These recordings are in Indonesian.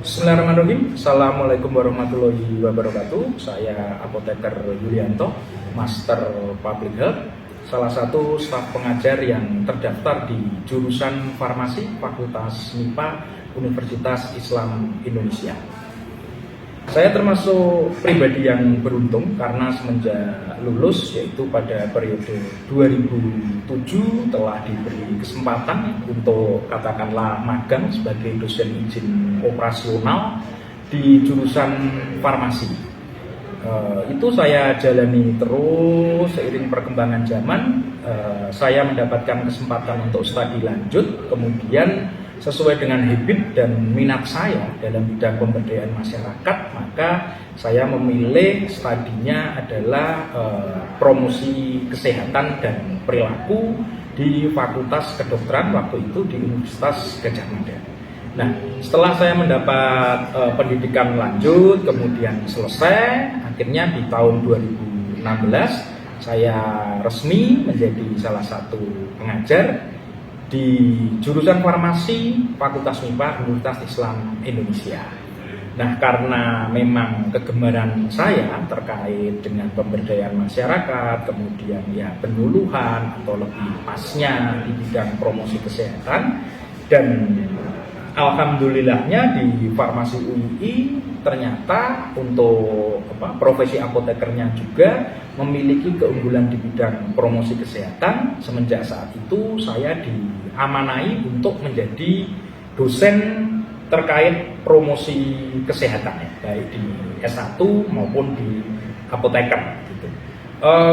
Bismillahirrahmanirrahim. Assalamualaikum warahmatullahi wabarakatuh. Saya Apoteker Yulianto, Master Public Health, salah satu staf pengajar yang terdaftar di jurusan Farmasi Fakultas MIPA Universitas Islam Indonesia. Saya termasuk pribadi yang beruntung karena semenjak lulus, yaitu pada periode 2007, telah diberi kesempatan untuk katakanlah magang sebagai dosen izin operasional di jurusan farmasi. Itu saya jalani terus seiring perkembangan zaman. Saya mendapatkan kesempatan untuk studi lanjut, kemudian sesuai dengan habit dan minat saya dalam bidang pemberdayaan masyarakat, maka saya memilih studinya adalah promosi kesehatan dan perilaku di Fakultas Kedokteran waktu itu di Universitas Gadjah Mada. Nah, setelah saya mendapat pendidikan lanjut, kemudian selesai, akhirnya di tahun 2016 saya resmi menjadi salah satu pengajar di jurusan farmasi Fakultas MIPA Universitas Islam Indonesia. Nah, karena memang kegemaran saya terkait dengan pemberdayaan masyarakat, kemudian ya penyuluhan atau lebih pasnya di bidang promosi kesehatan, dan alhamdulillahnya di Farmasi UII ternyata untuk profesi apotekernya juga memiliki keunggulan di bidang promosi kesehatan. Semenjak saat itu saya diamanai untuk menjadi dosen terkait promosi kesehatan, ya, baik di S1 maupun di apoteker gitu.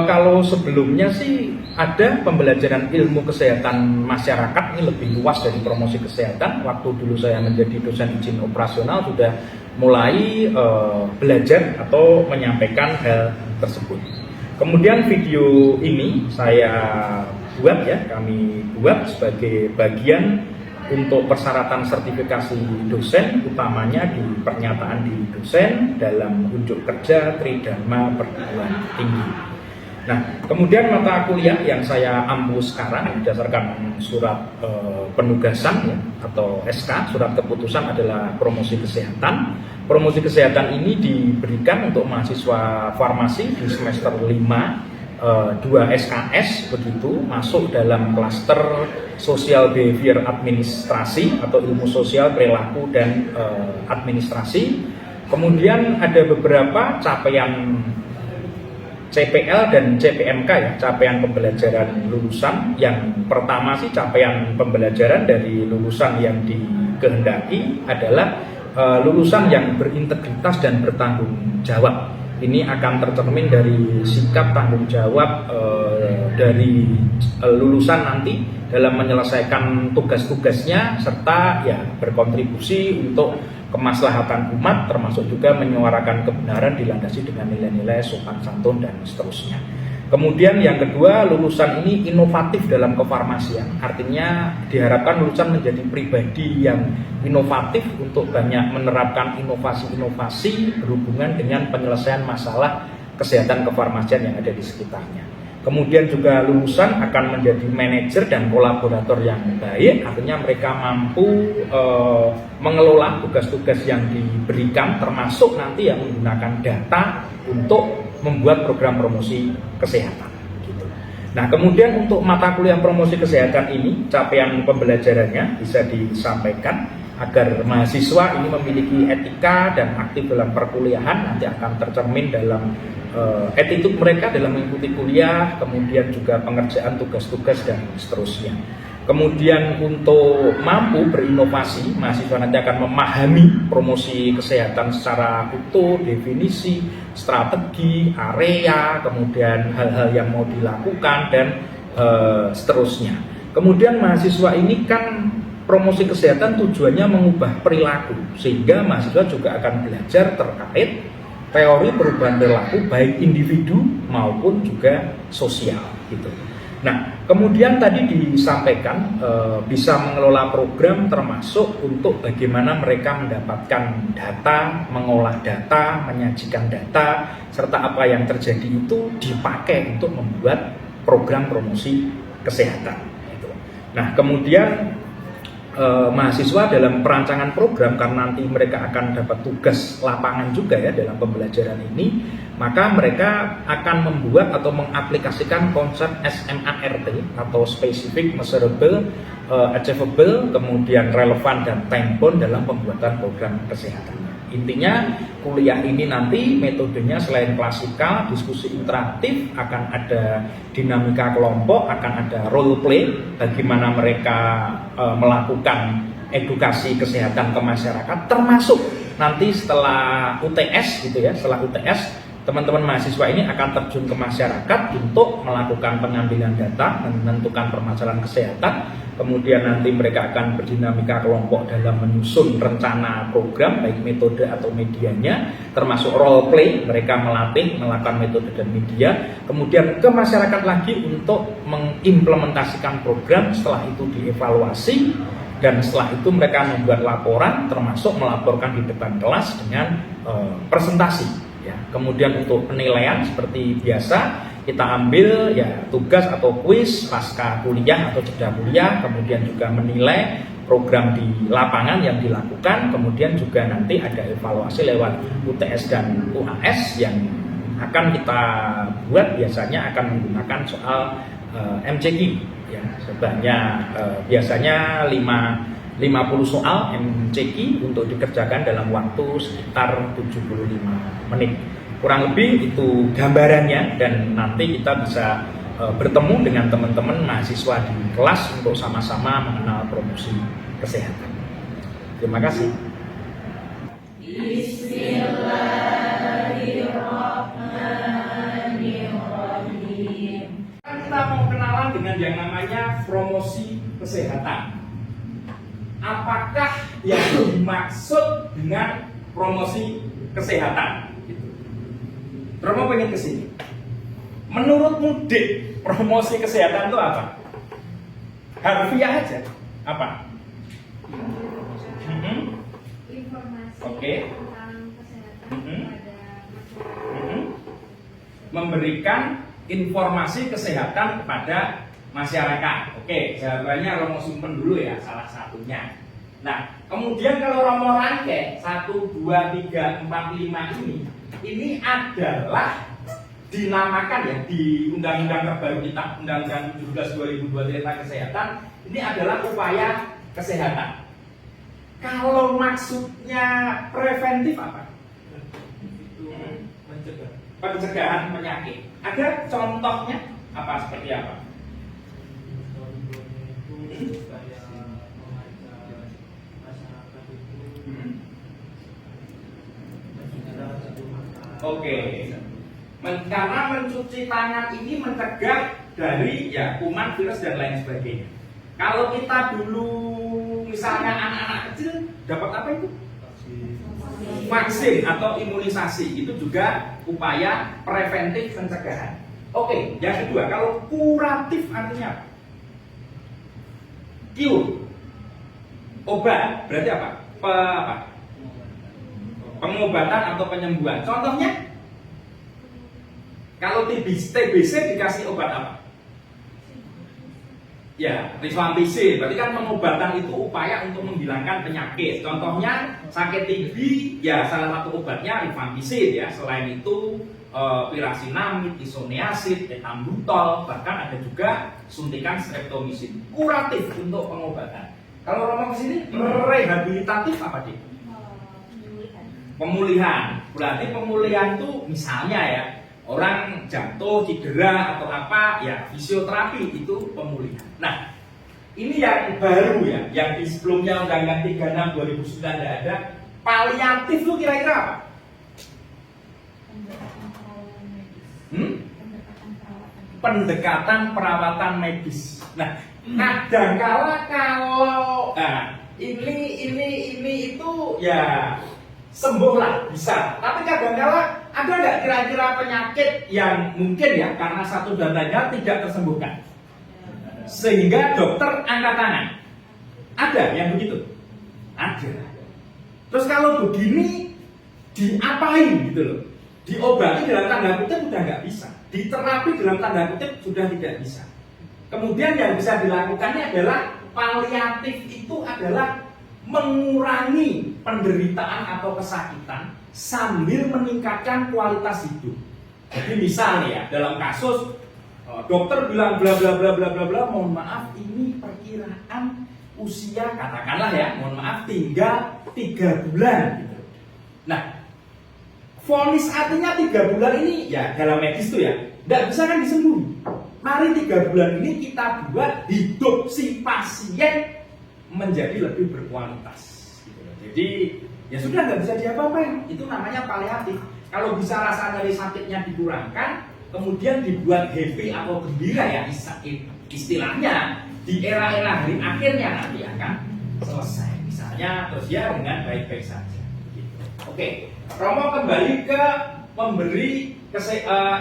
Kalau sebelumnya sih ada pembelajaran ilmu kesehatan masyarakat, ini lebih luas dari promosi kesehatan. Waktu dulu saya menjadi dosen izin operasional sudah mulai belajar atau menyampaikan hal tersebut. Kemudian video ini kami buat sebagai bagian untuk persyaratan sertifikasi dosen, utamanya di pernyataan diri dosen dalam unjuk kerja Tridharma Perguruan Tinggi. Nah, kemudian mata kuliah yang saya ampu sekarang berdasarkan surat penugasan ya, atau SK, surat keputusan, adalah promosi kesehatan. Promosi kesehatan ini diberikan untuk mahasiswa farmasi di semester 5, 2 SKS begitu, masuk dalam klaster Social Behavior Administrasi atau ilmu sosial, perilaku, dan administrasi. Kemudian ada beberapa capaian CPL dan CPMK ya, capaian pembelajaran lulusan. Yang pertama sih capaian pembelajaran dari lulusan yang dikehendaki adalah lulusan yang berintegritas dan bertanggung jawab. Ini akan tercermin dari sikap tanggung jawab dari lulusan nanti dalam menyelesaikan tugas-tugasnya, serta ya berkontribusi untuk kemaslahatan umat, termasuk juga menyuarakan kebenaran dilandasi dengan nilai-nilai sopan santun dan seterusnya. Kemudian yang kedua, lulusan ini inovatif dalam kefarmasian. Artinya diharapkan lulusan menjadi pribadi yang inovatif untuk banyak menerapkan inovasi-inovasi berhubungan dengan penyelesaian masalah kesehatan kefarmasian yang ada di sekitarnya. Kemudian juga lulusan akan menjadi manajer dan kolaborator yang baik, artinya mereka mampu mengelola tugas-tugas yang diberikan, termasuk nanti yang menggunakan data untuk membuat program promosi kesehatan. Gitu. Nah, kemudian untuk mata kuliah promosi kesehatan ini, capaian pembelajarannya bisa disampaikan agar mahasiswa ini memiliki etika dan aktif dalam perkuliahan, nanti akan tercermin dalam attitude mereka dalam mengikuti kuliah, kemudian juga pengerjaan tugas-tugas dan seterusnya. Kemudian untuk mampu berinovasi, mahasiswa nanti akan memahami promosi kesehatan secara utuh, definisi, strategi, area, kemudian hal-hal yang mau dilakukan, dan seterusnya. Kemudian mahasiswa ini kan promosi kesehatan tujuannya mengubah perilaku, sehingga mahasiswa juga akan belajar terkait teori perubahan perilaku baik individu maupun juga sosial gitu. Nah, kemudian tadi disampaikan bisa mengelola program, termasuk untuk bagaimana mereka mendapatkan data, mengolah data, menyajikan data, serta apa yang terjadi itu dipakai untuk membuat program promosi kesehatan gitu. Nah, kemudian mahasiswa dalam perancangan program, karena nanti mereka akan dapat tugas lapangan juga ya dalam pembelajaran ini, maka mereka akan membuat atau mengaplikasikan konsep SMART atau Specific, Measurable, Achievable, kemudian relevan dan time bound dalam pembuatan program kesehatan. Intinya kuliah ini nanti metodenya selain klasikal, diskusi interaktif, akan ada dinamika kelompok, akan ada role play, bagaimana mereka melakukan edukasi kesehatan ke masyarakat, termasuk nanti setelah UTS gitu ya, setelah UTS teman-teman mahasiswa ini akan terjun ke masyarakat untuk melakukan pengambilan data, menentukan permasalahan kesehatan, kemudian nanti mereka akan berdinamika kelompok dalam menyusun rencana program, baik metode atau medianya, termasuk role play, mereka melatih, melakukan metode dan media, kemudian ke masyarakat lagi untuk mengimplementasikan program, setelah itu dievaluasi, dan setelah itu mereka membuat laporan, termasuk melaporkan di depan kelas dengan presentasi. Ya, kemudian untuk penilaian seperti biasa kita ambil ya tugas atau kuis pasca kuliah atau jeda kuliah, kemudian juga menilai program di lapangan yang dilakukan, kemudian juga nanti ada evaluasi lewat UTS dan UAS yang akan kita buat, biasanya akan menggunakan soal MCQ ya, sebanyak biasanya 50 soal MCQ untuk dikerjakan dalam waktu sekitar 75 menit. Kurang lebih itu gambarannya, dan nanti kita bisa bertemu dengan teman-teman mahasiswa di kelas untuk sama-sama mengenal promosi kesehatan. Terima kasih. Bismillahirrahmanirrahim. Kita mau kenalan dengan yang namanya promosi kesehatan. Apakah yang dimaksud dengan promosi kesehatan? Romo pengen ke sini. Menurutmu Dik, promosi kesehatan itu apa? Harfiah aja. Apa? Informasi Oke. tentang kesehatan pada masyarakat. Memberikan informasi kesehatan kepada masyarakat. Oke, jawabannya Romo simpen dulu ya, salah satunya. Nah, kemudian kalau Romo rangkai 1, 2, 3, 4, 5 ini adalah dinamakan ya di undang-undang terbaru kita, Undang-Undang 17 2002 tentang kesehatan, ini adalah upaya kesehatan. Kalau maksudnya preventif apa? Pencegahan penyakit. Ada contohnya apa, seperti apa? Oke. Karena mencuci tangan ini mencegah dari ya kuman, virus dan lain sebagainya. Kalau kita dulu misalnya anak-anak kecil dapat apa itu? Vaksin atau imunisasi, itu juga upaya preventif pencegahan. Oke, yang kedua, kalau kuratif artinya apa? Cure, obat, berarti apa? Pengobatan atau penyembuhan. Contohnya, kalau TBC dikasih obat apa? Ya, rifampicin. Berarti kan pengobatan itu upaya untuk menghilangkan penyakit. Contohnya sakit TB, ya salah satu obatnya rifampicin ya. Selain itu pirasinamid, isoniazid, ethambutol, bahkan ada juga suntikan streptomycin. Kuratif untuk pengobatan. Kalau Romo kesini rehabilitatif apa sih? Pemulihan. Berarti pemulihan itu misalnya ya, orang jatuh, cedera atau apa, ya fisioterapi itu pemulihan. Nah, ini yang baru ya, yang di sebelumnya Undang-Undang 36 2009 tidak ada. Paliatif itu kira-kira apa? Pendekatan perawatan medis. Nah, kadangkala kalau ini itu ya sembuhlah bisa. Tapi kadangkala ada nggak kira-kira penyakit yang mungkin ya karena satu dan lainnya tidak tersembuhkan, sehingga dokter angkat tangan? Ada yang begitu? Ada. Terus kalau begini diapain gitu loh? Diobati dalam tanda kutip sudah nggak bisa, diterapi dalam tanda kutip sudah tidak bisa. Kemudian yang bisa dilakukannya adalah paliatif itu adalah mengurangi penderitaan atau kesakitan sambil meningkatkan kualitas hidup. Jadi misal nih ya, dalam kasus dokter bilang bla bla bla bla bla bla, mohon maaf ini perkiraan usia katakanlah ya, mohon maaf tinggal 3 bulan gitu. Nah, vonis artinya 3 bulan ini ya dalam medis tuh ya, tidak bisa kan disembuh. Mari 3 bulan ini kita buat hidup si pasien menjadi lebih berkualitas. Gitu. Jadi ya sudah nggak bisa diapa-apain. Itu namanya paliatif. Kalau bisa rasa nyeri sakitnya dikurangkan, kemudian dibuat happy atau gembira ya istilahnya di era-era hari akhirnya nanti akan selesai. Misalnya terus ya dengan baik-baik saja. Gitu. Oke, Romo kembali ke memberi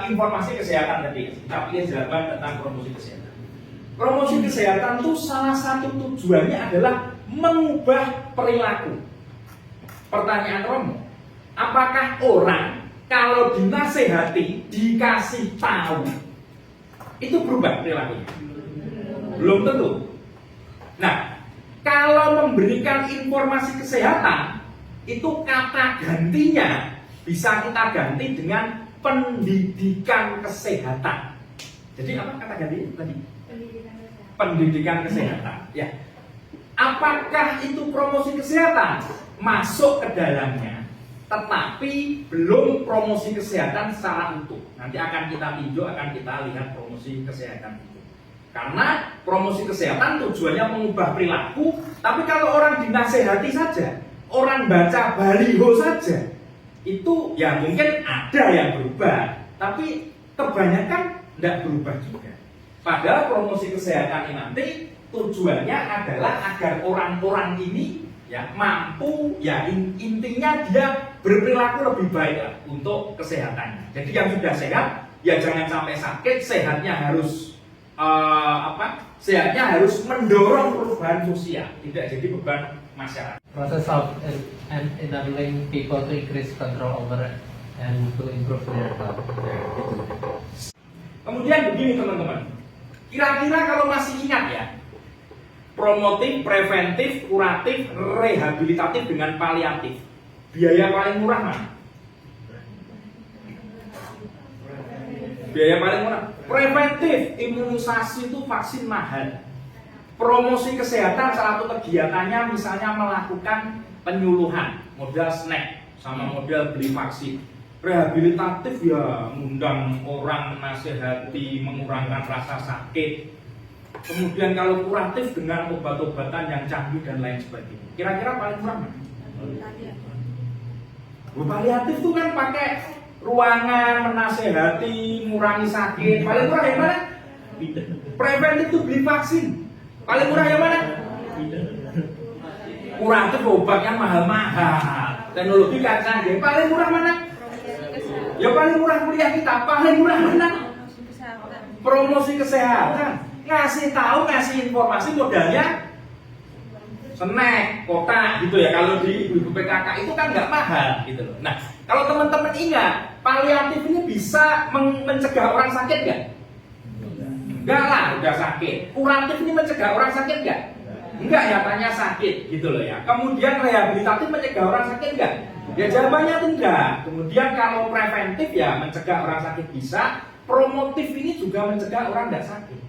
informasi kesehatan tadi. Kita pilih jawaban tentang promosi kesehatan. Promosi kesehatan itu salah satu tujuannya adalah mengubah perilaku. Pertanyaan Romo, apakah orang kalau dinasehati, dikasih tahu, itu berubah perilakunya? Belum tentu. Nah, kalau memberikan informasi kesehatan, itu kata gantinya bisa kita ganti dengan pendidikan kesehatan. Jadi apa kata ganti tadi? Pendidikan kesehatan. Ya. Apakah itu promosi kesehatan? Masuk ke dalamnya, tetapi belum promosi kesehatan secara utuh. Nanti akan kita tinjau, akan kita lihat promosi kesehatan itu. Karena promosi kesehatan tujuannya mengubah perilaku, tapi kalau orang dinasehati saja, orang baca baliho saja, itu ya mungkin ada yang berubah, tapi kebanyakan tidak berubah juga. Padahal promosi kesehatan ini nanti tujuannya adalah agar orang-orang ini ya mampu, ya intinya dia berperilaku lebih baik lah untuk kesehatannya. Jadi yang sudah sehat ya jangan sampai sakit, sehatnya harus sehatnya harus mendorong perubahan sosial, tidak jadi beban masyarakat. Process of enabling people to increase control over and to improve their health. Kemudian begini teman-teman, kira-kira kalau masih ingat ya, promotif, preventif, kuratif, rehabilitatif dengan paliatif, biaya paling murah mana? Biaya paling murah. Preventif, imunisasi itu vaksin mahal. Promosi kesehatan salah satu kegiatannya misalnya melakukan penyuluhan, modal snack sama modal beli vaksin. Rehabilitatif ya mengundang orang, menasehati, mengurangkan rasa sakit. Kemudian kalau kuratif dengan obat-obatan yang canggih dan lain sebagainya. Kira-kira paling murah mana? Paliatif itu kan pakai ruangan, menasehati, mengurangi sakit. Paling murah yang mana? Preventif itu beli vaksin. Paling murah yang mana? Kuratif obatnya mahal-mahal. Teknologi kan canggih. Paling murah mana? Ya paling murah kuliah kita. Paling murah mana? Promosi kesehatan. Ngasih tahu, ngasih informasi modalnya snack, kotak gitu ya. Kalau di ibu PKK itu kan nggak mahal gitu loh. Nah, kalau teman-teman ingat, paliatif ini bisa mencegah orang sakit nggak? Enggak lah, udah sakit. Kuratif ini mencegah orang sakit nggak? Enggak, nyatanya sakit gitu loh ya. Kemudian rehabilitatif mencegah orang sakit nggak? Ya jawabannya tidak. Kemudian kalau preventif ya mencegah orang sakit bisa. Promotif ini juga mencegah orang nggak sakit.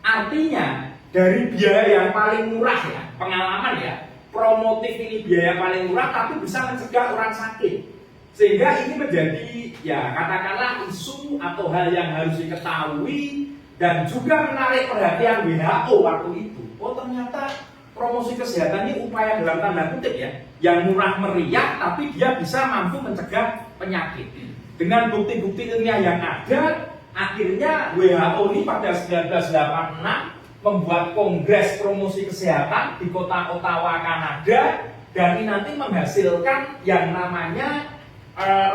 Artinya dari biaya yang paling murah ya, pengalaman ya, promotif ini biaya paling murah tapi bisa mencegah orang sakit. Sehingga ini menjadi ya katakanlah isu atau hal yang harus diketahui dan juga menarik perhatian WHO waktu itu. Oh ternyata promosi kesehatan ini upaya dalam tanda kutip ya, yang murah meriah tapi dia bisa mampu mencegah penyakit. Dengan bukti-bukti ilmiah yang ada, akhirnya WHO ini pada 1986 membuat kongres promosi kesehatan di kota Ottawa, Kanada, dan ini nanti menghasilkan yang namanya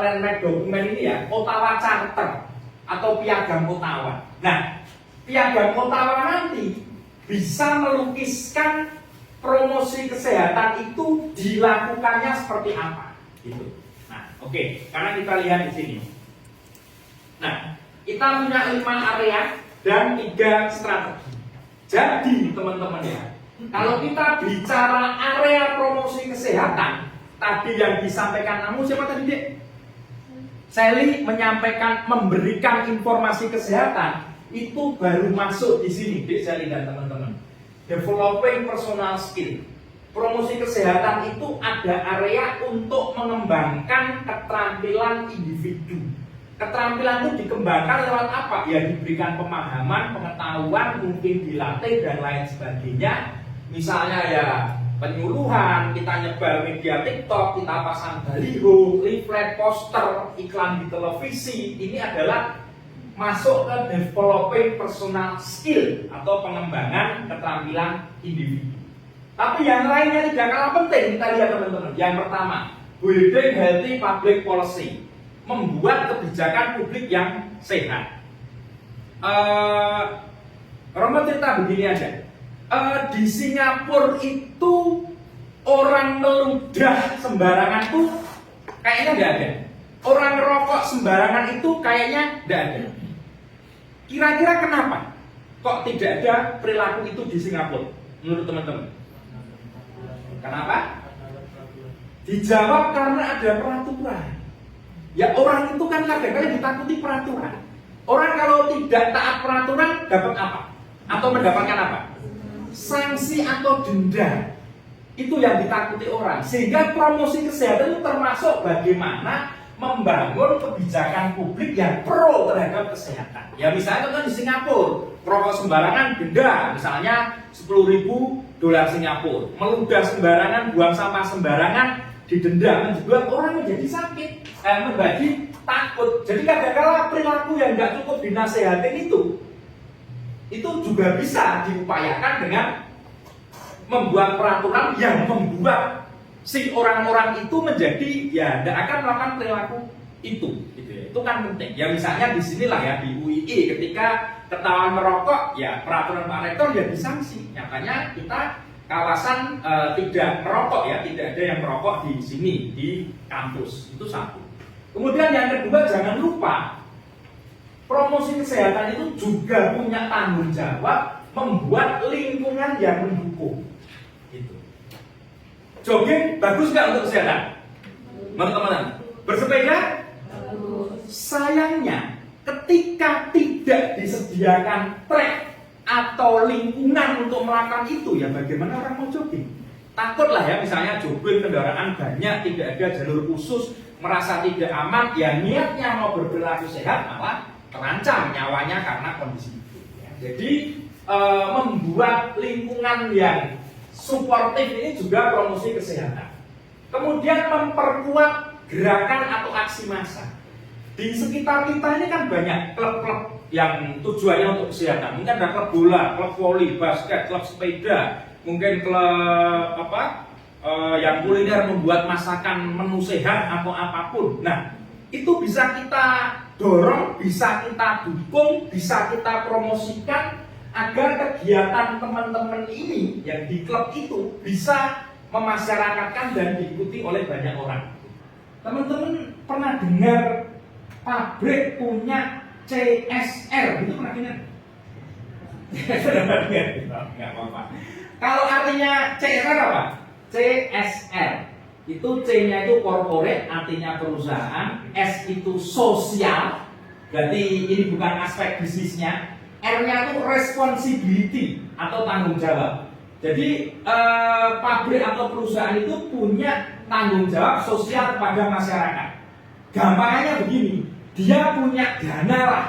landmark dokumen ini ya, Ottawa Charter atau Piagam Ottawa. Nah, Piagam Ottawa nanti bisa melukiskan promosi kesehatan itu dilakukannya seperti apa, gitu. Nah, oke, karena kita lihat di sini. Nah, kita punya 5 area dan 3 strategi. Jadi teman-teman ya, kalau kita bicara area promosi kesehatan, tadi yang disampaikan kamu siapa tadi Dek? Sally menyampaikan, memberikan informasi kesehatan, itu baru masuk di sini Dek Sally dan teman-teman. Developing personal skill. Promosi kesehatan itu ada area untuk mengembangkan keterampilan individu. Keterampilan itu dikembangkan lewat apa? Ya diberikan pemahaman, pengetahuan, mungkin dilatih dan lain sebagainya. Misalnya ya penyuluhan, kita nyebar media TikTok, kita pasang baliho, leaflet, poster, iklan di televisi. Ini adalah masuk ke developing personal skill atau pengembangan keterampilan individu. Tapi yang lainnya tidak kalah penting, kita lihat teman-teman. Yang pertama, building healthy public policy. Membuat kebijakan publik yang sehat. Romo cerita begini aja. Di Singapura itu orang meludah sembarangan tuh kayaknya nggak ada. Orang rokok sembarangan itu kayaknya nggak ada. Kira-kira kenapa? Kok tidak ada perilaku itu di Singapura? Menurut teman-teman? Kenapa? Dijawab karena ada peraturan. Ya orang itu kan kadang-kadang ditakuti peraturan. Orang kalau tidak taat peraturan dapat apa? Atau mendapatkan apa? Sanksi atau denda. Itu yang ditakuti orang. Sehingga promosi kesehatan itu termasuk bagaimana membangun kebijakan publik yang pro terhadap kesehatan. Ya misalnya kan di Singapura, rokok sembarangan denda, misalnya $10.000 Singapura. Meludah sembarangan, buang sampah sembarangan, didenda, membuat orang menjadi sakit, menjadi takut. Jadi kadang-kadang perilaku yang nggak cukup dinasehatin itu juga bisa diupayakan dengan membuat peraturan yang membuat si orang-orang itu menjadi ya tidak akan melakukan perilaku itu. Gitu ya. Itu kan penting. Ya misalnya di sinilah ya di UII ketika ketahuan merokok, ya peraturan Pak Rektor ya disanksi. Nyatanya kita kawasan tidak merokok ya, tidak ada yang merokok di sini di kampus. Itu satu. Kemudian yang kedua, jangan lupa promosi kesehatan itu juga punya tanggung jawab membuat lingkungan yang mendukung. Gitu. Jogging bagus nggak untuk kesehatan? Menurut teman-teman, bersepeda? Sayangnya ketika tidak disediakan trek atau lingkungan untuk melakukan itu, ya bagaimana orang mau jogging? Takutlah ya misalnya jogging kendaraan banyak, tidak ada jalur khusus, merasa tidak aman, ya niatnya mau berperilaku sehat malah terancam nyawanya karena kondisi itu. Ya. Jadi membuat lingkungan yang suportif ini juga promosi kesehatan. Kemudian memperkuat gerakan atau aksi massa. Di sekitar kita ini kan banyak klub-klub yang tujuannya untuk kesehatan. Mungkin ada klub bola, klub voli, basket, klub sepeda, mungkin klub yang kuliner membuat masakan menu sehat atau apapun. Nah, itu bisa kita dorong, bisa kita dukung, bisa kita promosikan agar kegiatan teman-teman ini yang di klub itu bisa memasyarakatkan dan diikuti oleh banyak orang. Teman-teman pernah dengar pabrik punya CSR, itu pernah dengar? Nggak apa-apa. Kalau artinya CSR apa? CSR itu C-nya itu corporate, artinya perusahaan, S itu sosial, berarti ini bukan aspek bisnisnya, R-nya itu responsibility atau tanggung jawab. Jadi pabrik atau perusahaan itu punya tanggung jawab sosial kepada masyarakat. Gampangnya begini, dia punya dana lah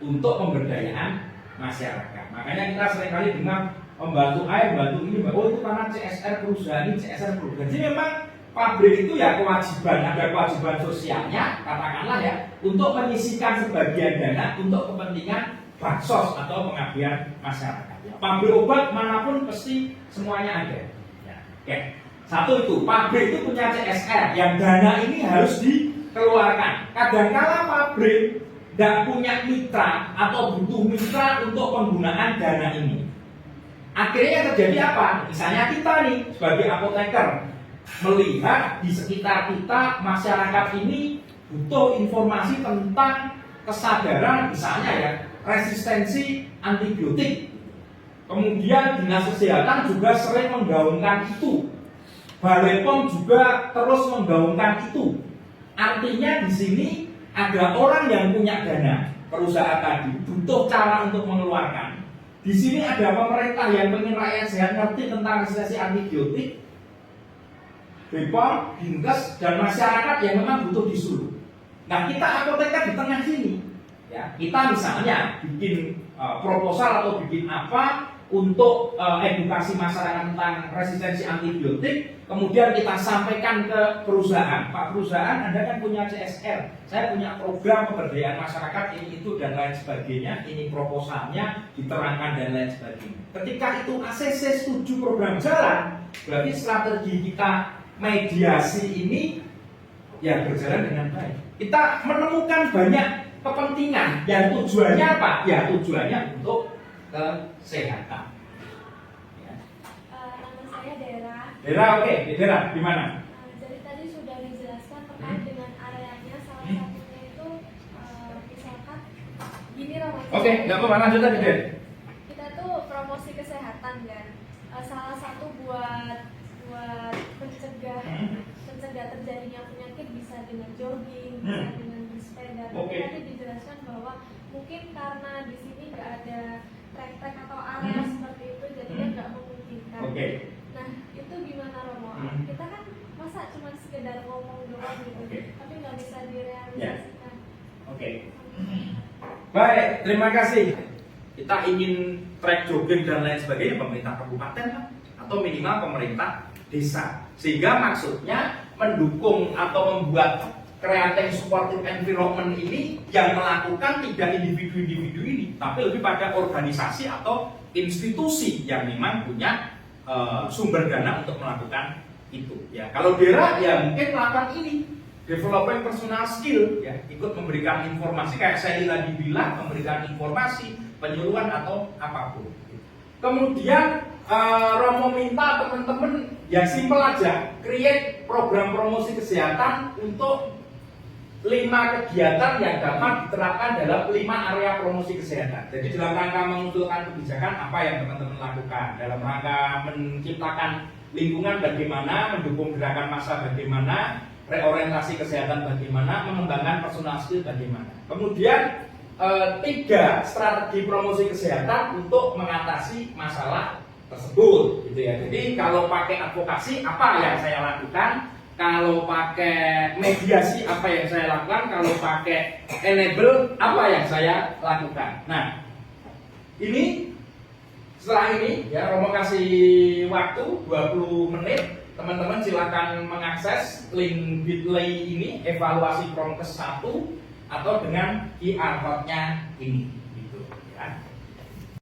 untuk pemberdayaan masyarakat. Makanya kita seringkali dengar membantu air, membantu ini, oh itu karena CSR perusahaan ini, CSR perusahaan. Jadi memang pabrik itu ya kewajiban, ada kewajiban sosialnya, katakanlah ya, untuk menyisihkan sebagian dana untuk kepentingan bansos atau pengabdian masyarakat. Pabrik obat manapun pasti semuanya ada. Ya, oke. Satu itu, pabrik itu punya CSR, yang dana ini harus dikeluarkan. Kadang-kala pabrik tidak punya mitra atau butuh mitra untuk penggunaan dana ini. Akhirnya yang terjadi apa? Misalnya kita nih sebagai apoteker melihat di sekitar kita masyarakat ini butuh informasi tentang kesadaran, misalnya ya resistensi antibiotik. Kemudian Dinas Kesehatan juga sering menggaungkan itu. Balai POM juga terus menggaungkan itu. Artinya di sini ada orang yang punya dana, perusahaan tadi butuh cara untuk mengeluarkan. Di sini ada pemerintah yang ingin rakyat sehat ngerti tentang resistensi antibiotik, BPOM, Dinkes, dan masyarakat yang memang butuh disuruh. Nah, kita apoteker di tengah sini. Ya, kita misalnya bikin proposal atau bikin apa untuk edukasi masyarakat tentang resistensi antibiotik, kemudian kita sampaikan ke perusahaan. Pak perusahaan, Anda kan punya CSR, saya punya program pemberdayaan masyarakat ini itu dan lain sebagainya, ini proposalnya diterangkan dan lain sebagainya. Ketika itu ACC setuju program jalan, berarti strategi kita mediasi ini ya berjalan dengan baik. Kita menemukan banyak kepentingan yang tujuannya apa? Ya tujuannya untuk kesehatan. Ya. Nama saya Dera. Dera, oke. Dera, gimana? Jadi tadi sudah dijelaskan terkait dengan areanya. Salah satunya itu misalkan gini Romo. Oke, nggak apa-apa, lanjut tadi Den. Kita tuh promosi kesehatan kan. Salah satu buat mencegah terjadinya penyakit bisa dengan jogging, bisa dengan bersepeda. Tapi tadi dijelaskan bahwa mungkin karena di sini nggak ada trek-trek atau area seperti itu, jadinya nggak memungkinkan. Nah, itu gimana Romo? Kita kan masa cuma sekedar ngomong doang gitu, tapi nggak bisa direalisasikan. Baik, terima kasih. Kita ingin trek jogging dan lain sebagainya, pemerintah kabupaten lah, atau minimal pemerintah desa. Sehingga maksudnya mendukung atau membuat creating supportive environment ini yang melakukan tidak individu-individu ini, tapi lebih pada organisasi atau institusi yang memang punya sumber dana untuk melakukan itu. Ya, kalau Dera ya mungkin melakukan ini, developing personal skill, ya, ikut memberikan informasi kayak saya tadi bilang, memberikan informasi, penyuluhan atau apapun. Kemudian Romo minta teman-teman ya simpel aja, create program promosi kesehatan untuk 5 kegiatan yang dapat diterapkan dalam 5 area promosi kesehatan. Jadi dalam rangka mengusulkan kebijakan apa yang teman-teman lakukan, dalam rangka menciptakan lingkungan bagaimana, mendukung gerakan massa bagaimana, reorientasi kesehatan bagaimana, mengembangkan personal skill bagaimana. Kemudian 3 strategi promosi kesehatan untuk mengatasi masalah tersebut, gitu ya. Jadi kalau pakai advokasi apa yang saya lakukan, kalau pakai mediasi apa yang saya lakukan, kalau pakai enable apa yang saya lakukan. Nah, ini setelah ini ya Romo kasih waktu 20 menit. Teman-teman silakan mengakses link bit.ly ini, evaluasi Promkes 1, atau dengan QR code-nya ini, gitu ya.